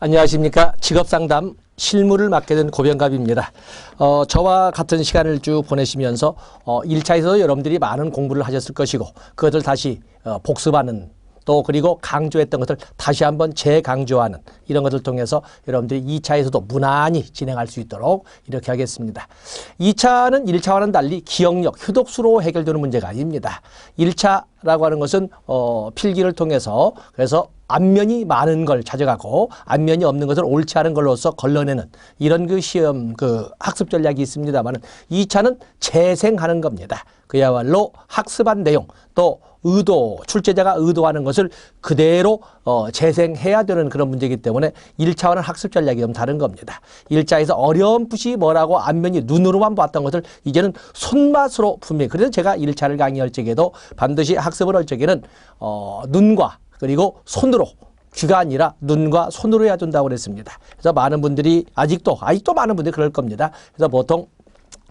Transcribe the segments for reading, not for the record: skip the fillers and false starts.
안녕하십니까. 직업상담 실무를 맡게 된 고병갑입니다. 저와 같은 시간을 쭉 보내시면서 1차에서도 여러분들이 많은 공부를 하셨을 것이고 그것을 다시 복습하는 또 그리고 강조했던 것을 다시 한번 재강조하는 이런 것을 통해서 여러분들이 2차에서도 무난히 진행할 수 있도록 이렇게 하겠습니다. 2차는 1차와는 달리 기억력, 효독수로 해결되는 문제가 아닙니다. 1차라고 하는 것은 필기를 통해서 그래서 안면이 많은 걸 찾아가고 안면이 없는 것을 옳지 않은 걸로서 걸러내는 이런 그 시험 학습 전략이 있습니다만 2차는 재생하는 겁니다. 그야말로 학습한 내용 또 의도, 출제자가 의도하는 것을 그대로 재생해야 되는 그런 문제이기 때문에 1차와는 학습 전략이 좀 다른 겁니다. 1차에서 어렴풋이 뭐라고 안면이 눈으로만 봤던 것을 이제는 손맛으로 분명히, 그래서 제가 1차를 강의할 적에도 반드시 학습을 할 적에는 눈과 그리고 손으로, 귀가 아니라 눈과 손으로 해야 된다고 그랬습니다. 그래서 많은 분들이 아직도 많은 분들이 그럴 겁니다. 그래서 보통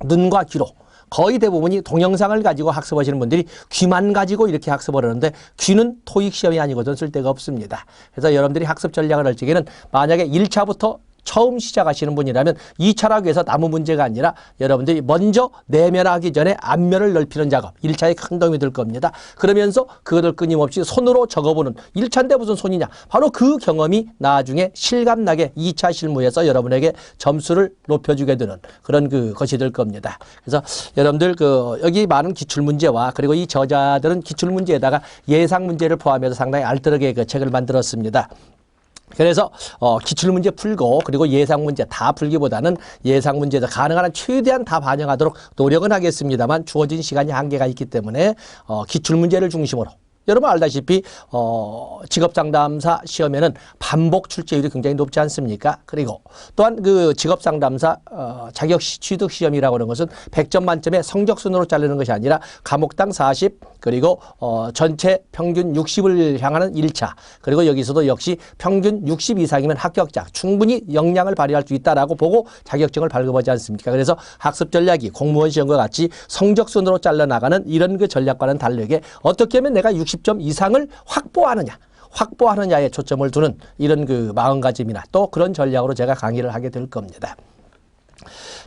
눈과 귀로 거의 대부분이 동영상을 가지고 학습하시는 분들이 귀만 가지고 이렇게 학습을 하는데 귀는 토익 시험이 아니거든 쓸데가 없습니다. 그래서 여러분들이 학습 전략을 할 적에는 만약에 1차부터 처음 시작하시는 분이라면 2차라고 해서 남은 문제가 아니라 여러분들이 먼저 내면하기 전에 안면을 넓히는 작업 1차에 큰 도움이 될 겁니다. 그러면서 그것을 끊임없이 손으로 적어보는 1차인데 무슨 손이냐 바로 그 경험이 나중에 실감나게 2차 실무에서 여러분에게 점수를 높여주게 되는 그런 것이 될 겁니다. 그래서 여러분들 여기 많은 기출문제와 그리고 이 저자들은 기출문제에다가 예상문제를 포함해서 상당히 알뜰하게 책을 만들었습니다. 그래서 기출문제 풀고 그리고 예상문제 다 풀기보다는 예상문제에서 가능한 한 최대한 다 반영하도록 노력은 하겠습니다만 주어진 시간이 한계가 있기 때문에 기출문제를 중심으로 여러분 알다시피 직업상담사 시험에는 반복 출제율이 굉장히 높지 않습니까? 그리고 또한 직업상담사 자격 취득 시험이라고 하는 것은 100점 만점에 성적순으로 자르는 것이 아니라 과목당 40 그리고 전체 평균 60을 향하는 1차 그리고 여기서도 역시 평균 60 이상이면 합격자 충분히 역량을 발휘할 수 있다라고 보고 자격증을 발급하지 않습니까? 그래서 학습 전략이 공무원 시험과 같이 성적순으로 잘라나가는 이런 전략과는 다르게 어떻게 하면 내가 60점 이상을 확보하느냐에 초점을 두는 이런 마음가짐이나 또 그런 전략으로 제가 강의를 하게 될 겁니다.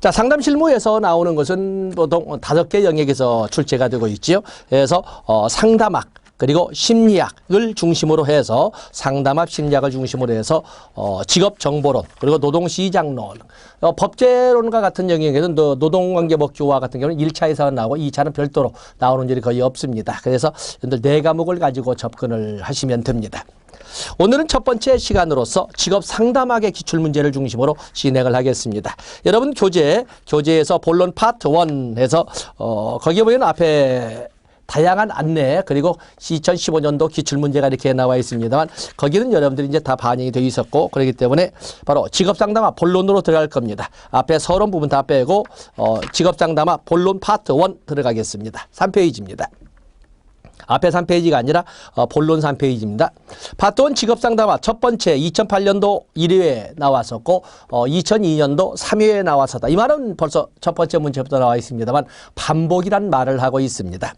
자, 상담 실무에서 나오는 것은 보통 5개 영역에서 출제가 되고 있지요. 그래서 상담학 그리고 심리학을 중심으로 해서 상담학 심리학을 중심으로 해서 직업정보론 그리고 노동시장론 법제론과 같은 영역에서는 노동관계법규와 같은 경우는 1차에서 나오고 2차는 별도로 나오는 일이 거의 없습니다. 그래서 여러분들 4과목을 가지고 접근을 하시면 됩니다. 오늘은 첫 번째 시간으로서 직업 상담학의 기출문제를 중심으로 진행을 하겠습니다. 여러분 교재에서 본론 파트 1에서 거기에 보면 앞에 다양한 안내 그리고 2015년도 기출문제가 이렇게 나와 있습니다만 거기는 여러분들이 이제 다 반영이 되어 있었고 그렇기 때문에 바로 직업상담학 본론으로 들어갈 겁니다. 앞에 서론 부분 다 빼고 직업상담학 본론 파트 1 들어가겠습니다. 3페이지입니다. 앞에 3페이지가 아니라 본론 3페이지입니다. 파트 1 직업상담학 첫 번째 2008년도 1회에 나왔었고 2002년도 3회에 나왔었다. 이 말은 벌써 첫 번째 문제부터 나와 있습니다만 반복이란 말을 하고 있습니다.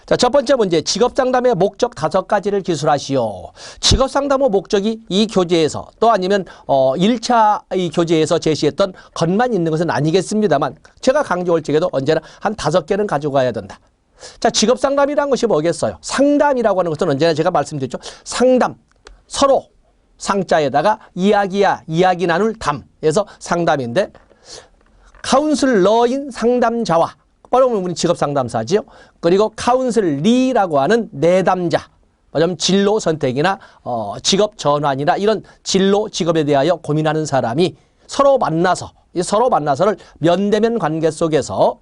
자, 첫 번째 문제 직업상담의 목적 5가지를 기술하시오. 직업상담의 목적이 이 교재에서 또 아니면 1차 이 교재에서 제시했던 것만 있는 것은 아니겠습니다만 제가 강조할 적에도 언제나 한 5개는 가지고 가야 된다. 자, 직업상담이라는 것이 뭐겠어요? 상담이라고 하는 것은 언제나 제가 말씀드렸죠. 상담, 서로 상자에다가 이야기 나눌 담에서 상담인데 카운슬러인 상담자와 바로 우리 직업상담사지요. 그리고 카운슬리라고 하는 내담자, 뭐냐면 진로 선택이나 직업 전환이나 이런 진로 직업에 대하여 고민하는 사람이 서로 만나서를 면대면 관계 속에서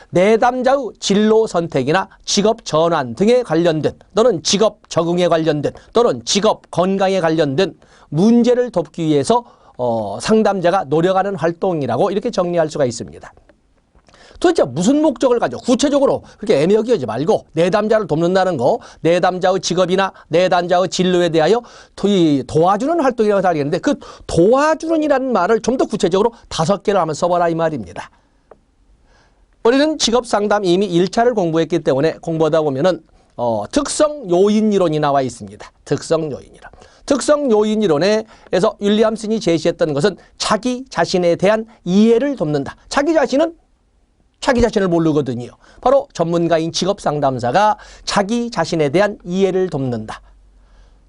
내담자의 진로 선택이나 직업 전환 등에 관련된 또는 직업 적응에 관련된 또는 직업 건강에 관련된 문제를 돕기 위해서 상담자가 노력하는 활동이라고 이렇게 정리할 수가 있습니다. 도대체 무슨 목적을 가지고 구체적으로 그렇게 애매하게 하지 말고 내담자를 돕는다는 거, 내담자의 직업이나 내담자의 진로에 대하여 도와주는 활동이라고 하겠는데 그 도와주는이라는 말을 좀 더 구체적으로 5개를 한번 써봐라 이 말입니다. 우리는 직업상담 이미 1차를 공부했기 때문에 공부하다 보면은 특성 요인 이론이 나와 있습니다. 특성 요인 이론. 특성 요인 이론에서 윌리엄슨이 제시했던 것은 자기 자신에 대한 이해를 돕는다. 자기 자신은 자기 자신을 모르거든요. 바로 전문가인 직업 상담사가 자기 자신에 대한 이해를 돕는다.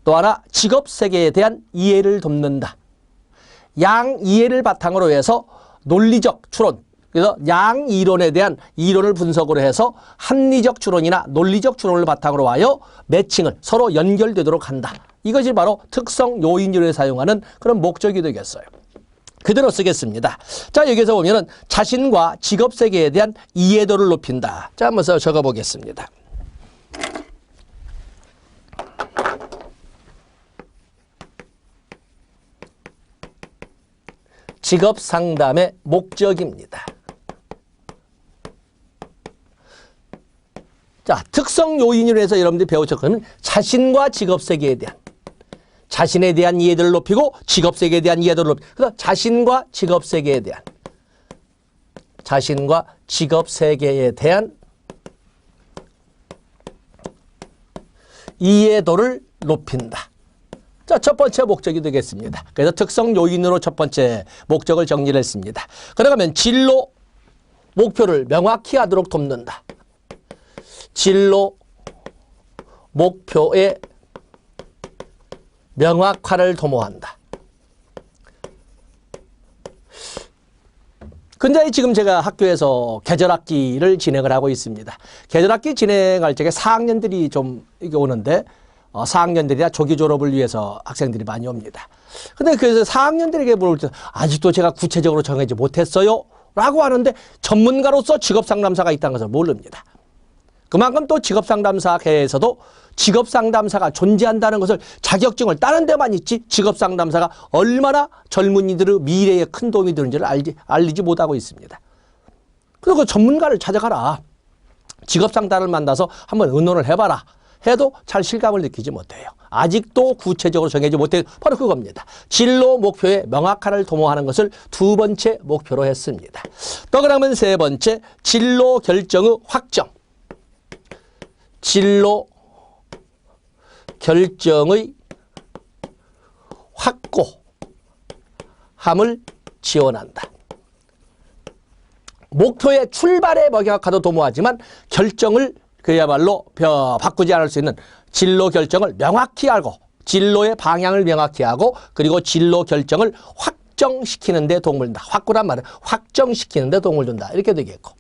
또 하나 직업 세계에 대한 이해를 돕는다. 양 이해를 바탕으로 해서 논리적 추론, 그래서 양 이론에 대한 이론을 분석으로 해서 합리적 추론이나 논리적 추론을 바탕으로 하여 매칭을 서로 연결되도록 한다. 이것이 바로 특성 요인으로 사용하는 그런 목적이 되겠어요. 그대로 쓰겠습니다. 자, 여기서 보면은 자신과 직업 세계에 대한 이해도를 높인다. 자, 한번 적어 보겠습니다. 직업 상담의 목적입니다. 자, 특성 요인으로 해서 여러분들이 배우셨거든요. 자신과 직업 세계에 대한, 자신에 대한 이해도를 높이고 직업 세계에 대한 이해도를 높이고, 그래서 자신과 직업 세계에 대한, 자신과 직업 세계에 대한 이해도를 높인다. 자, 첫 번째 목적이 되겠습니다. 그래서 특성 요인으로 첫 번째 목적을 정리를 했습니다. 그러면 진로 목표를 명확히 하도록 돕는다. 진로 목표의 명확화를 도모한다. 근데 지금 제가 학교에서 계절학기를 진행을 하고 있습니다. 계절학기 진행할 적에 4학년들이 좀 이게 오는데 4학년들이나 조기 졸업을 위해서 학생들이 많이 옵니다. 근데 그래서 4학년들에게 물을 때 아직도 제가 구체적으로 정하지 못했어요 라고 하는데 전문가로서 직업상담사가 있다는 것을 모릅니다. 그만큼 또 직업상담사계에서도 직업상담사가 존재한다는 것을 자격증을 따는 데만 있지 직업상담사가 얼마나 젊은이들의 미래에 큰 도움이 되는지를 알리지 못하고 있습니다. 그리고 전문가를 찾아가라. 직업상담을 만나서 한번 의논을 해봐라. 해도 잘 실감을 느끼지 못해요. 아직도 구체적으로 정해지 못해요. 바로 그겁니다. 진로 목표의 명확화를 도모하는 것을 두 번째 목표로 했습니다. 또 그러면 세 번째, 진로 결정의 확정. 진로 결정의 확고함을 지원한다. 목표의 출발의 명확화도 도모하지만 결정을 그야말로 바꾸지 않을 수 있는 진로 결정을 명확히 알고 진로의 방향을 명확히 하고 그리고 진로 결정을 확정시키는 데 도움을 준다. 확고란 말은 확정시키는 데 도움을 준다. 이렇게 되겠고.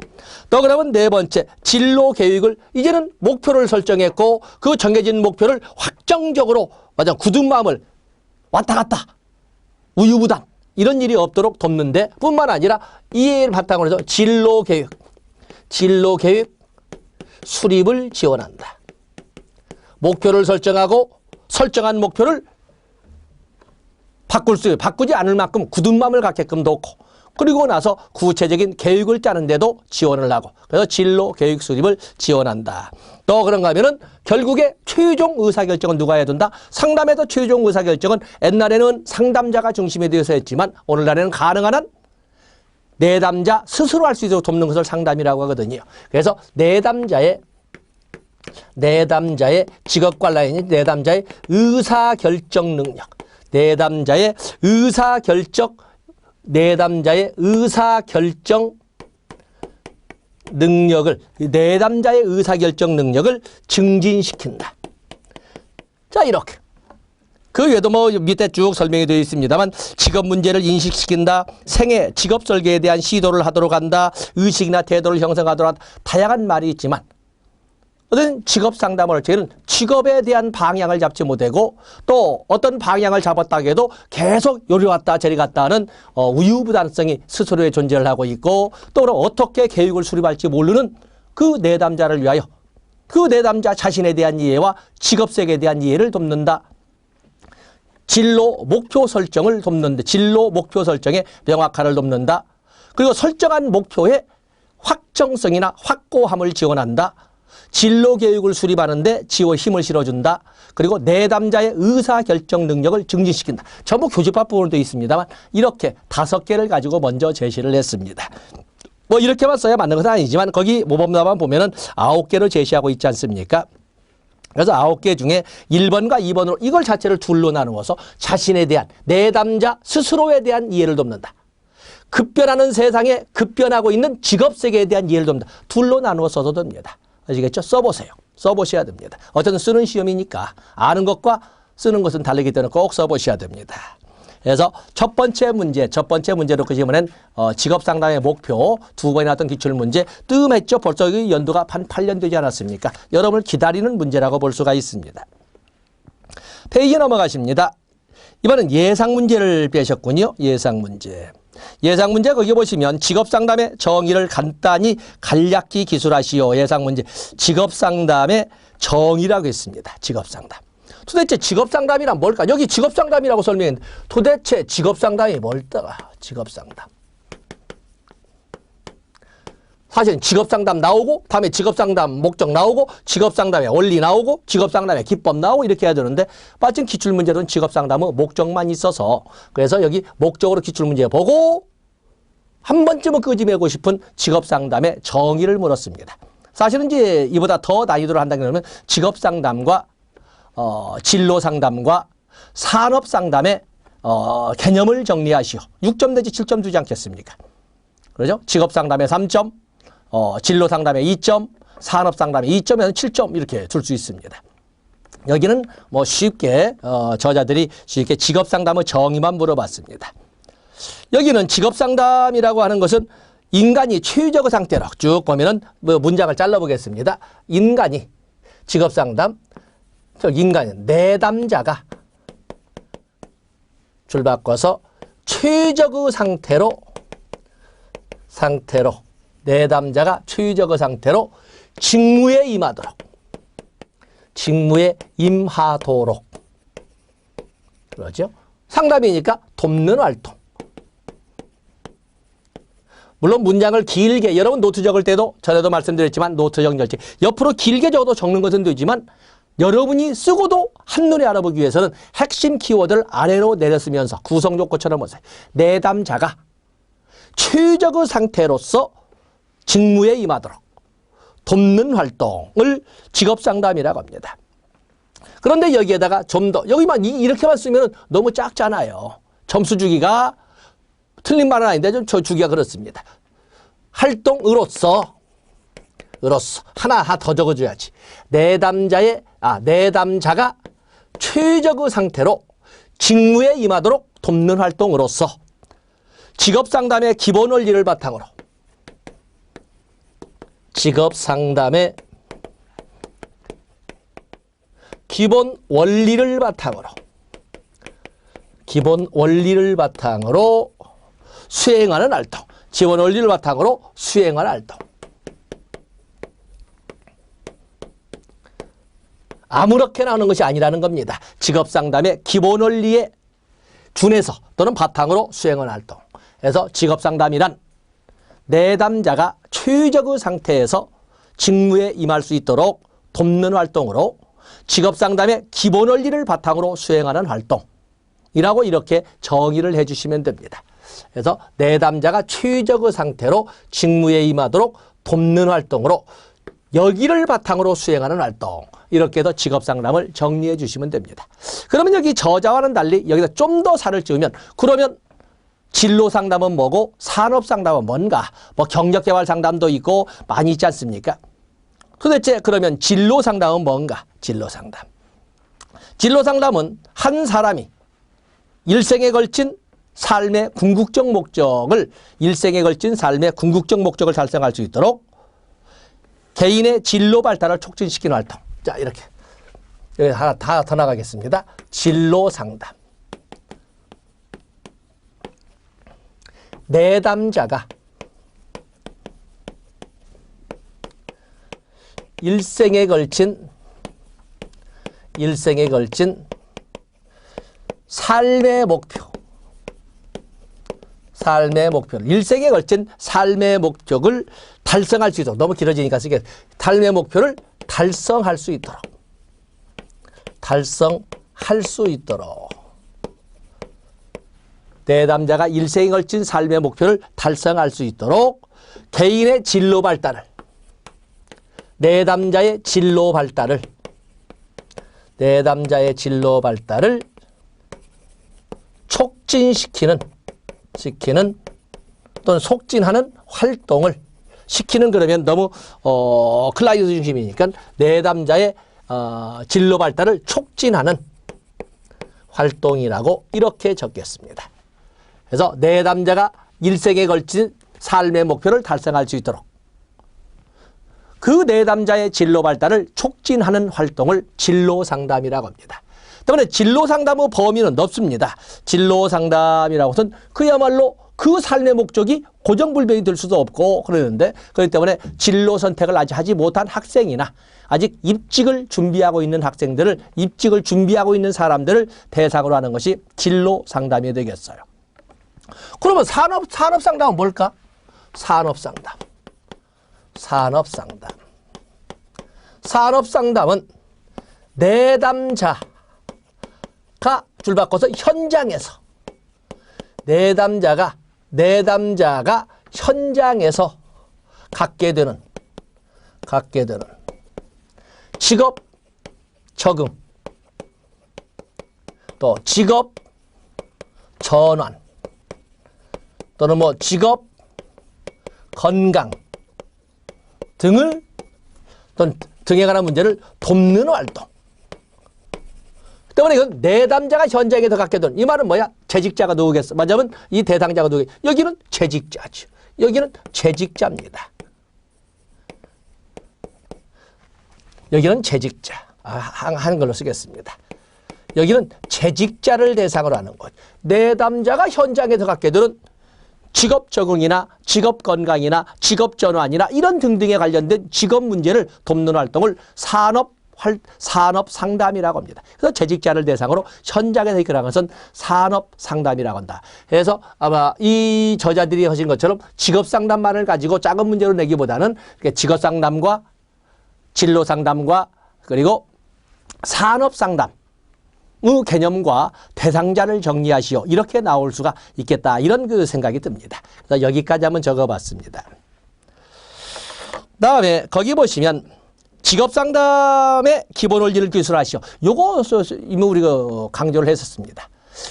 또 그러면 네 번째, 진로 계획을 이제는 목표를 설정했고 그 정해진 목표를 확정적으로 굳은 마음을 왔다 갔다 우유부단 이런 일이 없도록 돕는데 뿐만 아니라 이해를 바탕으로 해서 진로 계획 수립을 지원한다. 목표를 설정하고 설정한 목표를 바꾸지 않을 만큼 굳은 마음을 갖게끔 놓고 그리고 나서 구체적인 계획을 짜는 데도 지원을 하고 그래서 진로 계획 수립을 지원한다. 또 그런가 하면은 결국에 최종 의사결정은 누가 해야 된다? 상담에도 최종 의사결정은 옛날에는 상담자가 중심이 되어서 했지만 오늘날에는 가능한 한 내담자 스스로 할 수 있도록 돕는 것을 상담이라고 하거든요. 그래서 내담자의 직업관리인지 내담자의 의사결정 능력, 내담자의 의사결정 능력을 증진시킨다. 자, 이렇게. 그 외에도 밑에 쭉 설명이 되어 있습니다만 직업 문제를 인식시킨다. 생애, 직업 설계에 대한 시도를 하도록 한다. 의식이나 태도를 형성하도록 한다. 다양한 말이 있지만 어떤 직업 상담을 할 때는 직업에 대한 방향을 잡지 못하고 또 어떤 방향을 잡았다 해도 계속 요리 왔다 저리 갔다 하는 우유부단성이 스스로의 존재를 하고 있고 또 그럼 어떻게 계획을 수립할지 모르는 그 내담자를 위하여 그 내담자 자신에 대한 이해와 직업 세계에 대한 이해를 돕는다. 진로 목표 설정을 돕는데 진로 목표 설정의 명확화를 돕는다. 그리고 설정한 목표의 확정성이나 확고함을 지원한다. 진로 교육을 수립하는데 힘을 실어준다. 그리고 내담자의 의사결정 능력을 증진시킨다. 전부 교집합 부분으로 되어 있습니다만 이렇게 5개를 가지고 먼저 제시를 했습니다. 이렇게만 써야 맞는 것은 아니지만 거기 모범답안 보면은 9개로 제시하고 있지 않습니까? 그래서 9개 중에 1번과 2번으로 이걸 자체를 둘로 나누어서 자신에 대한 내담자 스스로에 대한 이해를 돕는다. 급변하는 세상에 급변하고 있는 직업세계에 대한 이해를 돕는다. 둘로 나누어 써도 됩니다. 아시겠죠? 써보세요. 써보셔야 됩니다. 어쨌든 쓰는 시험이니까 아는 것과 쓰는 것은 다르기 때문에 꼭 써보셔야 됩니다. 그래서 첫 번째 문제로 그 시험은 직업상담의 목표 2번이 나왔던 기출문제 뜸했죠. 벌써 연도가 한 8년 되지 않았습니까? 여러분을 기다리는 문제라고 볼 수가 있습니다. 페이지 넘어가십니다. 이번엔 예상문제를 빼셨군요. 예상문제. 예상문제 거기 보시면 직업상담의 정의를 간단히 간략히 기술하시오. 예상문제. 직업상담의 정의라고 했습니다. 직업상담. 도대체 직업상담이란 뭘까? 여기 직업상담이라고 설명했는데 도대체 직업상담이 뭘까? 직업상담. 사실은 직업상담 나오고 다음에 직업상담 목적 나오고 직업상담의 원리 나오고 직업상담의 기법 나오고 이렇게 해야 되는데 마침 기출문제로는 직업상담은 목적만 있어서 그래서 여기 목적으로 기출문제 보고 한 번쯤은 끄집어내고 싶은 직업상담의 정의를 물었습니다. 사실은 이제 이보다 더 난이도를 한다면 직업상담과 진로상담과 산업상담의 개념을 정리하시오. 6점 내지 7점 두지 않겠습니까? 그러죠? 직업상담에 3점, 진로상담에 2점, 산업상담에 2점에서 7점 이렇게 줄 수 있습니다. 여기는 뭐 쉽게 저자들이 쉽게 직업상담의 정의만 물어봤습니다. 여기는 직업상담이라고 하는 것은 인간이 최유적의 상태로 쭉 보면은 문장을 잘라보겠습니다. 인간이 직업상담 인간은 내담자가 줄 바꿔서 최적의 상태로 내담자가 최적의 상태로 직무에 임하도록 그러죠. 상담이니까 돕는 활동. 물론 문장을 길게 여러분 노트 적을 때도 전에도 말씀드렸지만 노트 정렬지 옆으로 길게 적어도 적는 것은 되지만 여러분이 쓰고도 한눈에 알아보기 위해서는 핵심 키워드를 아래로 내려쓰면서 구성요건처럼 보세요. 내담자가 최적의 상태로서 직무에 임하도록 돕는 활동을 직업상담이라고 합니다. 그런데 여기에다가 좀 더 여기만 이렇게만 쓰면 너무 작잖아요. 점수 주기가 틀린 말은 아닌데 좀 주기가 그렇습니다. 활동으로서 하나 더 적어줘야지. 내담자가 최적의 상태로 직무에 임하도록 돕는 활동으로서 직업상담의 기본 원리를 바탕으로 직업상담의 기본 원리를 바탕으로 수행하는 활동. 기본 원리를 바탕으로 수행하는 활동. 아무렇게나 하는 것이 아니라는 겁니다. 직업상담의 기본 원리에 준해서 또는 바탕으로 수행하는 활동. 그래서 직업상담이란 내담자가 최적의 상태에서 직무에 임할 수 있도록 돕는 활동으로 직업상담의 기본 원리를 바탕으로 수행하는 활동이라고 이렇게 정의를 해주시면 됩니다. 그래서 내담자가 최적의 상태로 직무에 임하도록 돕는 활동으로 여기를 바탕으로 수행하는 활동 이렇게 해서 직업상담을 정리해 주시면 됩니다. 그러면 여기 저자와는 달리 여기다 좀 더 살을 찌우면 그러면 진로상담은 뭐고 산업상담은 뭔가 뭐 경력개발상담도 있고 많이 있지 않습니까? 도대체 그러면 진로상담은 뭔가? 진로상담은 한 사람이 일생에 걸친 삶의 궁극적 목적을 달성할 수 있도록 개인의 진로 발달을 촉진시키는 활동. 자, 이렇게. 여기 하나 더 나가겠습니다. 진로상담. 내담자가 일생에 걸친 삶의 목표를 달성할 수 있도록 너무 길어지니까 쓰게 삶의 목표를 달성할 수 있도록 내담자가 일생에 걸친 삶의 목표를 달성할 수 있도록 개인의 진로 발달을 내담자의 진로 발달을 내담자의 진로 발달을 촉진시키는 또는 속진하는 활동을 시키는, 그러면 너무 클라이언트 중심이니까 내담자의 진로 발달을 촉진하는 활동이라고 이렇게 적겠습니다. 그래서 내담자가 일생에 걸친 삶의 목표를 달성할 수 있도록 그 내담자의 진로 발달을 촉진하는 활동을 진로상담이라고 합니다. 때문에 진로상담의 범위는 넓습니다. 진로상담이라고 해서는 그야말로 그 삶의 목적이 고정불변이 될 수도 없고 그러는데, 그렇기 때문에 진로 선택을 아직 하지 못한 학생이나 아직 입직을 준비하고 있는 학생들을, 입직을 준비하고 있는 사람들을 대상으로 하는 것이 진로상담이 되겠어요. 그러면 산업상담은 뭘까? 산업상담은 내담자가 줄 바꿔서 현장에서, 내담자가 현장에서 갖게 되는 직업 적응, 또 직업 전환, 또는 뭐 직업 건강 등을, 또는 등에 관한 문제를 돕는 활동. 때문에 이건 내담자가 현장에 더 갖게 되는, 이 말은 뭐야? 재직자가 누구겠어? 맞으면 이 대상자가 누구겠어? 여기는 재직자죠. 여기는 재직자입니다. 여기는 재직자. 한글로 쓰겠습니다. 여기는 재직자를 대상으로 하는 것. 내담자가 현장에 더 갖게 되는 직업 적응이나 직업 건강이나 직업 전환이나 이런 등등에 관련된 직업 문제를 돕는 활동을 산업 상담이라고 합니다. 그래서 재직자를 대상으로 현장에서 이끌어가는 것은 산업 상담이라고 한다. 그래서 아마 이 저자들이 하신 것처럼 직업 상담만을 가지고 작은 문제로 내기보다는 직업 상담과 진로 상담과 그리고 산업 상담 의 개념과 대상자를 정리하시오, 이렇게 나올 수가 있겠다, 이런 그 생각이 듭니다. 그래서 여기까지 한번 적어봤습니다. 다음에 거기 보시면 직업상담의 기본 원리를 기술하시오. 요거 이미 우리가 강조를 했었습니다.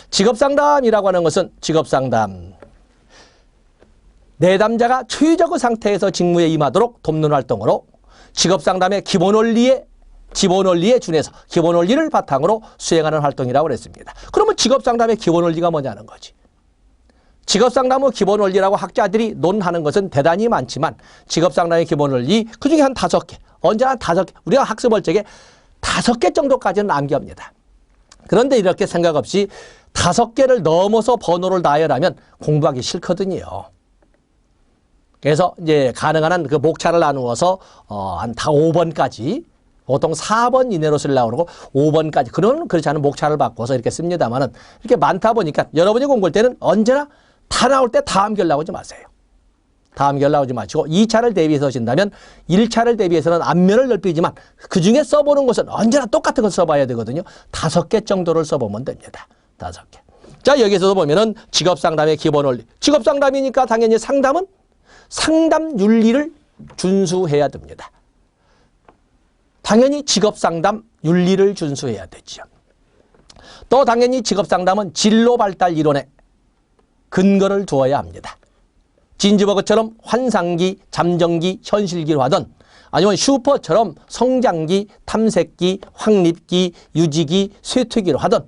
직업상담이라고 하는 것은 직업상담, 내담자가 최적의 상태에서 직무에 임하도록 돕는 활동으로 직업상담의 기본 원리에 준해서 기본 원리를 바탕으로 수행하는 활동이라고 그랬습니다. 그러면 직업상담의 기본 원리가 뭐냐는 거지. 직업상담의 기본 원리라고 학자들이 논하는 것은 대단히 많지만 직업상담의 기본 원리 그중에 한 5개, 언제나 5개, 우리가 학습할 적에 5개 정도까지는 암기합니다. 그런데 이렇게 생각 없이 5개를 넘어서 번호를 나열하면 공부하기 싫거든요. 그래서 이제 가능한 한 그 목차를 나누어서 한 5번까지, 보통 4번 이내로 쓰려고 그러고 5번까지, 그렇지 않은 목차를 바꿔서 이렇게 씁니다만은, 이렇게 많다 보니까 여러분이 공부할 때는 언제나 다 나올 때 다 암기하려고 하지 마세요. 다 암기하려고 하지 마시고 2차를 대비해서 하신다면 1차를 대비해서는 앞면을 넓히지만 그중에 써보는 것은 언제나 똑같은 걸 써봐야 되거든요. 5개 정도를 써보면 됩니다. 5개. 자, 여기서도 보면은 직업상담의 기본 원리. 직업상담이니까 당연히 상담은 상담 윤리를 준수해야 됩니다. 당연히 직업상담 윤리를 준수해야 되죠. 또 당연히 직업상담은 진로발달 이론에 근거를 두어야 합니다. 진즈버그처럼 환상기, 잠정기, 현실기로 하던, 아니면 슈퍼처럼 성장기, 탐색기, 확립기, 유지기, 쇠퇴기로 하던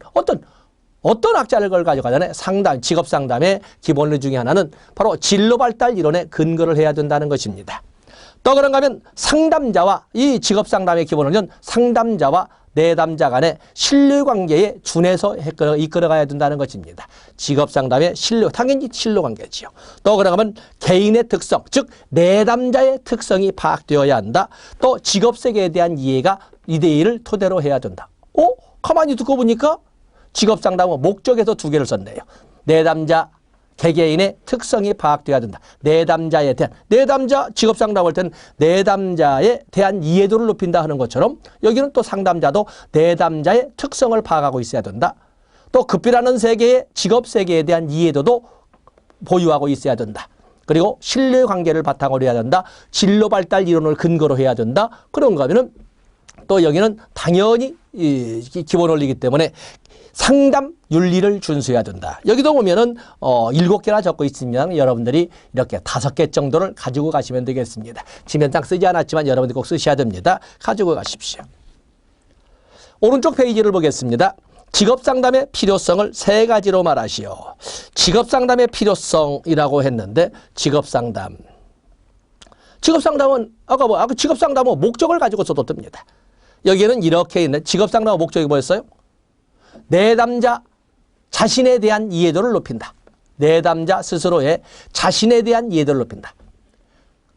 어떤 학자를 가져가자네 상담, 직업상담의 기본론 중에 하나는 바로 진로발달 이론에 근거를 해야 된다는 것입니다. 또 그런가 하면 상담자와 이 직업상담의 기본론은 상담자와 내담자 간의 신뢰관계에 준해서 이끌어가야 된다는 것입니다. 직업상담의 당연히 신뢰관계지요. 또 그런가 하면 개인의 특성, 즉 내담자의 특성이 파악되어야 한다. 또 직업세계에 대한 이해가 이데이를 토대로 해야 된다. 가만히 듣고 보니까 직업상담은 목적에서 2개를 썼네요. 내담자 개개인의 특성이 파악되어야 된다. 내담자에 대한, 내담자 직업상담할 때는 내담자에 대한 이해도를 높인다 하는 것처럼 여기는 또 상담자도 내담자의 특성을 파악하고 있어야 된다. 또 급비라는 세계의 직업세계에 대한 이해도도 보유하고 있어야 된다. 그리고 신뢰관계를 바탕으로 해야 된다. 진로발달 이론을 근거로 해야 된다. 그런가 하면은 또 여기는 당연히 기본 원리이기 때문에 상담 윤리를 준수해야 된다. 여기도 보면은 7개나 적고 있으면 여러분들이 이렇게 5개 정도를 가지고 가시면 되겠습니다. 지면상 쓰지 않았지만 여러분들이 꼭 쓰셔야 됩니다. 가지고 가십시오. 오른쪽 페이지를 보겠습니다. 직업상담의 필요성을 3가지로 말하시오. 직업상담의 필요성이라고 했는데 직업상담은 아까 직업상담은 목적을 가지고 써도 됩니다. 여기에는 이렇게 있는 직업상담의 목적이 뭐였어요? 내담자 자신에 대한 이해도를 높인다. 내담자 스스로의 자신에 대한 이해도를 높인다.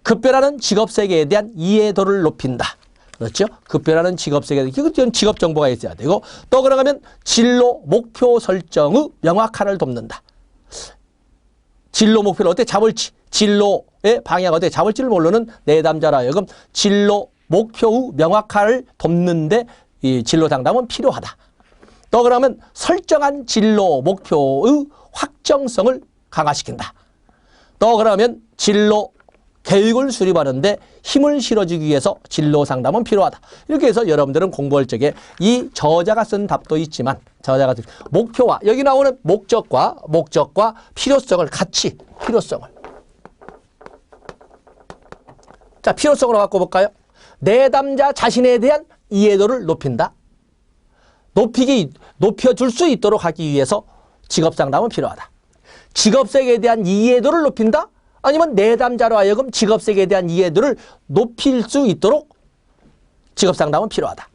급변하는 직업세계에 대한 이해도를 높인다. 그렇죠? 급변하는 직업세계, 이건 직업 정보가 있어야 되고, 또 그러면 진로 목표 설정의 명확화를 돕는다. 진로 목표를 어떻게 잡을지, 진로의 방향을 어떻게 잡을지를 모르는 내담자라 하여금 진로 목표의 명확화를 돕는데 이 진로 상담은 필요하다. 또 그러면 설정한 진로 목표의 확정성을 강화시킨다. 또 그러면 진로 계획을 수립하는데 힘을 실어주기 위해서 진로 상담은 필요하다. 이렇게 해서 여러분들은 공부할 적에 이 저자가 쓴 답도 있지만 저자가 쓴 목표와 여기 나오는 목적과 필요성을 같이 자, 필요성으로 바꿔볼까요? 내담자 자신에 대한 이해도를 높인다. 높여줄 수 있도록 하기 위해서 직업상담은 필요하다. 직업세계에 대한 이해도를 높인다? 아니면 내담자로 하여금 직업세계에 대한 이해도를 높일 수 있도록 직업상담은 필요하다.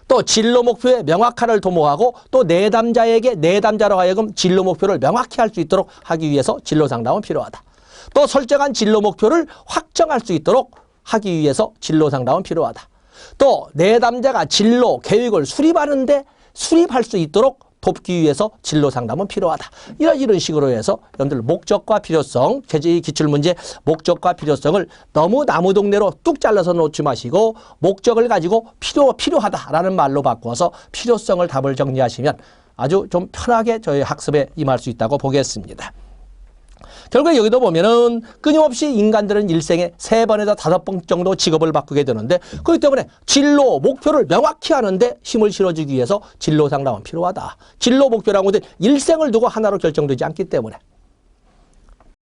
또 진로 목표의 명확화를 도모하고 또 내담자로 하여금 진로 목표를 명확히 할 수 있도록 하기 위해서 진로상담은 필요하다. 또 설정한 진로 목표를 확정할 수 있도록 하기 위해서 진로상담은 필요하다. 또 내담자가 진로 계획을 수립할 수 있도록 돕기 위해서 진로상담은 필요하다. 이런 식으로 해서 여러분들 목적과 필요성, 기출문제 목적과 필요성을 너무 나무동네로 뚝 잘라서 놓지 마시고 목적을 가지고 필요하다라는 말로 바꿔서 필요성을 답을 정리하시면 아주 좀 편하게 저희 학습에 임할 수 있다고 보겠습니다. 결국에 여기도 보면은 끊임없이 인간들은 일생에 3번에서 5번 정도 직업을 바꾸게 되는데 그렇기 때문에 진로, 목표를 명확히 하는데 힘을 실어주기 위해서 진로 상담은 필요하다. 진로 목표라는 것은 일생을 두고 하나로 결정되지 않기 때문에